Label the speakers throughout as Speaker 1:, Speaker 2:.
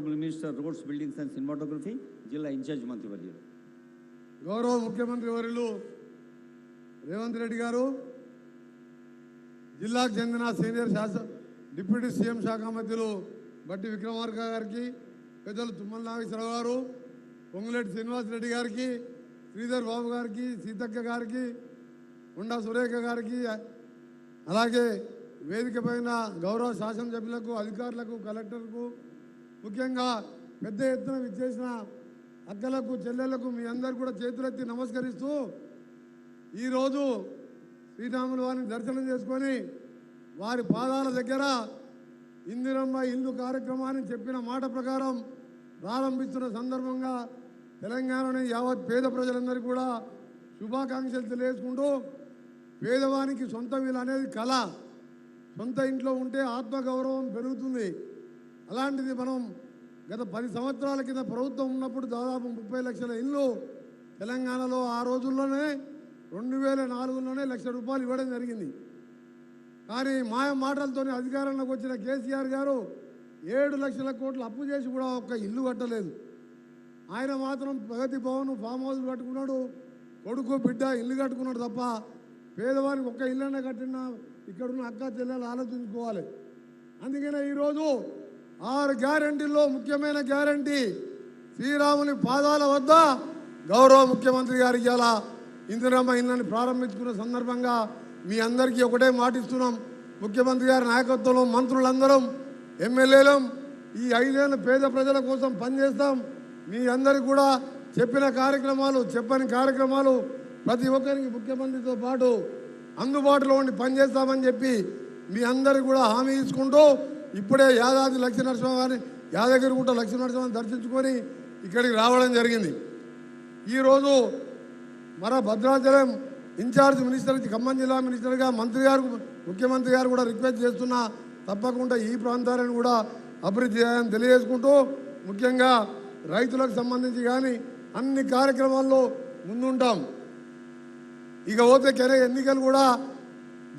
Speaker 1: Minister roads buildings and cinematography జిల్లా incharge మంత్రివర్యులు
Speaker 2: గౌరవ ముఖ్యమంత్రి వర్యులు రేవంత్ రెడ్డి గారు, జిల్లాకు చెందిన సీనియర్ డిప్యూటీ సీఎం శాఖ మంత్రులు బట్టి విక్రమార్క గారికి, పెద్దలు తుమ్మల నాగేశ్వరరావు గారు, పొంగులేటి శ్రీనివాసరెడ్డి గారికి, శ్రీధర్ బాబు గారికి, సీతక్క గారికి, ఉండా సురేఖ గారికి, అలాగే వేదిక పైన గౌరవ శాసనసభ్యులకు, అధికారులకు, కలెక్టర్కు, ముఖ్యంగా పెద్ద ఎత్తున విచ్చేసిన అక్కలకు, చెల్లెళ్లకు మీ అందరు కూడా చేతులెత్తి నమస్కరిస్తూ ఈరోజు శ్రీరాముల వారిని దర్శనం చేసుకొని వారి పాదాల దగ్గర ఇందిరమ్మ ఇల్లు కార్యక్రమాన్ని చెప్పిన మాట ప్రకారం ప్రారంభిస్తున్న సందర్భంగా తెలంగాణలోని యావత్ పేద ప్రజలందరికీ కూడా శుభాకాంక్షలు తెలియజేసుకుంటూ, పేదవానికి సొంత ఇల్లు అనేది కళ. సొంత ఇంట్లో ఉంటే ఆత్మగౌరవం పెరుగుతుంది. అలాంటిది మనం గత 10 సంవత్సరాల కింద ప్రభుత్వం ఉన్నప్పుడు దాదాపు 30 లక్షల ఇల్లు తెలంగాణలో ఆ రోజుల్లోనే 2004లోనే ₹1,00,000 ఇవ్వడం జరిగింది. కానీ మాయ మాటలతో అధికారంలోకి వచ్చిన కేసీఆర్ గారు 7 లక్షల కోట్లు అప్పు చేసి కూడా ఒక్క ఇల్లు కట్టలేదు. ఆయన మాత్రం ప్రగతి భవన్, ఫామ్ హౌస్ కట్టుకున్నాడు, కొడుకు బిడ్డ ఇల్లు కట్టుకున్నాడు తప్ప పేదవానికి ఒక్క ఇల్లన్నా కట్టినా ఇక్కడున్న అక్క చెల్లెలు ఆలోచించుకోవాలి. అందుకనే ఈరోజు 6 గ్యారంటీల్లో ముఖ్యమైన గ్యారంటీ శ్రీరాముని పాదాల వద్ద గౌరవ ముఖ్యమంత్రి గారు ఇవాళ ఇందిరమ్మ ఇళ్ళని ప్రారంభించుకున్న సందర్భంగా మీ అందరికీ ఒకటే మాటిస్తున్నాం. ముఖ్యమంత్రి గారి నాయకత్వంలో మంత్రులందరం, ఎమ్మెల్యేలం ఈ 5 ఏళ్ళ పేద ప్రజల కోసం పనిచేస్తాం. మీ అందరికీ కూడా చెప్పిన కార్యక్రమాలు, చెప్పని కార్యక్రమాలు ప్రతి ఒక్కరికి ముఖ్యమంత్రితో పాటు అందుబాటులో ఉండి పనిచేస్తామని చెప్పి మీ అందరికీ కూడా హామీ ఇచ్చుకుంటూ ఇప్పుడే యాదాద్రి లక్ష్మీనరసింహని, యాదగిరిగుట్ట లక్ష్మీనరసింహని దర్శించుకొని ఇక్కడికి రావడం జరిగింది. ఈరోజు మన భద్రాచలం ఇన్ఛార్జ్ మినిస్టర్, ఖమ్మం జిల్లా మినిస్టర్గా మంత్రి గారు, ముఖ్యమంత్రి గారు కూడా రిక్వెస్ట్ చేస్తున్నా తప్పకుండా ఈ ప్రాంతాలను కూడా అభివృద్ధి చేయాలని తెలియజేసుకుంటూ, ముఖ్యంగా రైతులకు సంబంధించి కానీ అన్ని కార్యక్రమాల్లో ముందుంటాం. ఇక పోతే ఎన్నికలు కూడా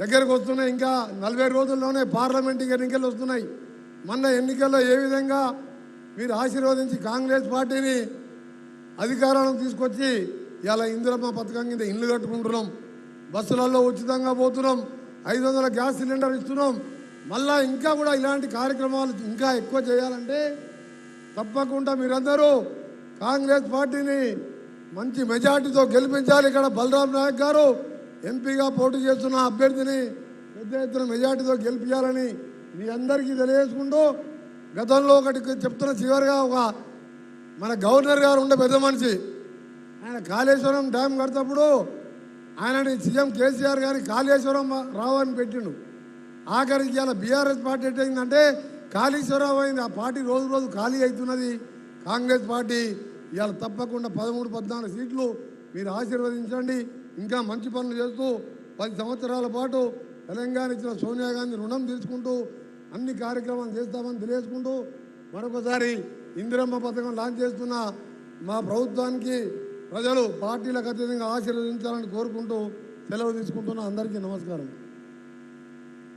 Speaker 2: దగ్గరకు వస్తున్నాయి. ఇంకా 40 రోజుల్లోనే పార్లమెంట్ ఎన్నికలు వస్తున్నాయి. మొన్న ఎన్నికల్లో ఏ విధంగా మీరు ఆశీర్వదించి కాంగ్రెస్ పార్టీని అధికారాలను తీసుకొచ్చి ఇలా ఇందిరమ్మ పథకం కింద ఇల్లు కట్టుకుంటున్నాం, బస్సులలో ఉచితంగా పోతున్నాం, 500 గ్యాస్ సిలిండర్ ఇస్తున్నాం. మళ్ళా ఇంకా కూడా ఇలాంటి కార్యక్రమాలు ఇంకా ఎక్కువ చేయాలంటే తప్పకుండా మీరందరూ కాంగ్రెస్ పార్టీని మంచి మెజార్టీతో గెలిపించాలి. ఇక్కడ బలరాం నాయక్ గారు ఎంపీగా పోటీ చేస్తున్న అభ్యర్థిని పెద్ద ఎత్తున మెజార్టీతో గెలిపించాలని మీ అందరికీ తెలియజేసుకుంటూ, గతంలో ఒకటి చెప్తున్న చివరిగా మన గవర్నర్ గారు ఉండే పెద్ద మనిషి, ఆయన కాళేశ్వరం డ్యామ్ కడతప్పుడు ఆయనని సీఎం కేసీఆర్ గారి కాళేశ్వరం రావు అని పెట్టిండు. ఆఖరికి ఇవాళ బీఆర్ఎస్ పార్టీ ఎట్టయిందంటే కాళేశ్వరరావు అయింది. ఆ పార్టీ రోజు రోజు ఖాళీ అవుతున్నది. కాంగ్రెస్ పార్టీ ఇవాళ తప్పకుండా 13-14 సీట్లు మీరు ఆశీర్వదించండి. ఇంకా మంచి పనులు చేస్తూ 10 సంవత్సరాల పాటు తెలంగాణ ఇచ్చిన సోనియా గాంధీ రుణం తీసుకుంటూ అన్ని కార్యక్రమాలు చేస్తామని తెలియజేసుకుంటూ, మరొకసారి ఇందిరమ్మ పథకం లాంచ్ చేస్తున్న మా ప్రభుత్వానికి ప్రజలు పార్టీలకు అతీతంగా ఆశీర్వదించాలని కోరుకుంటూ సెలవు తీసుకుంటున్న అందరికీ నమస్కారం.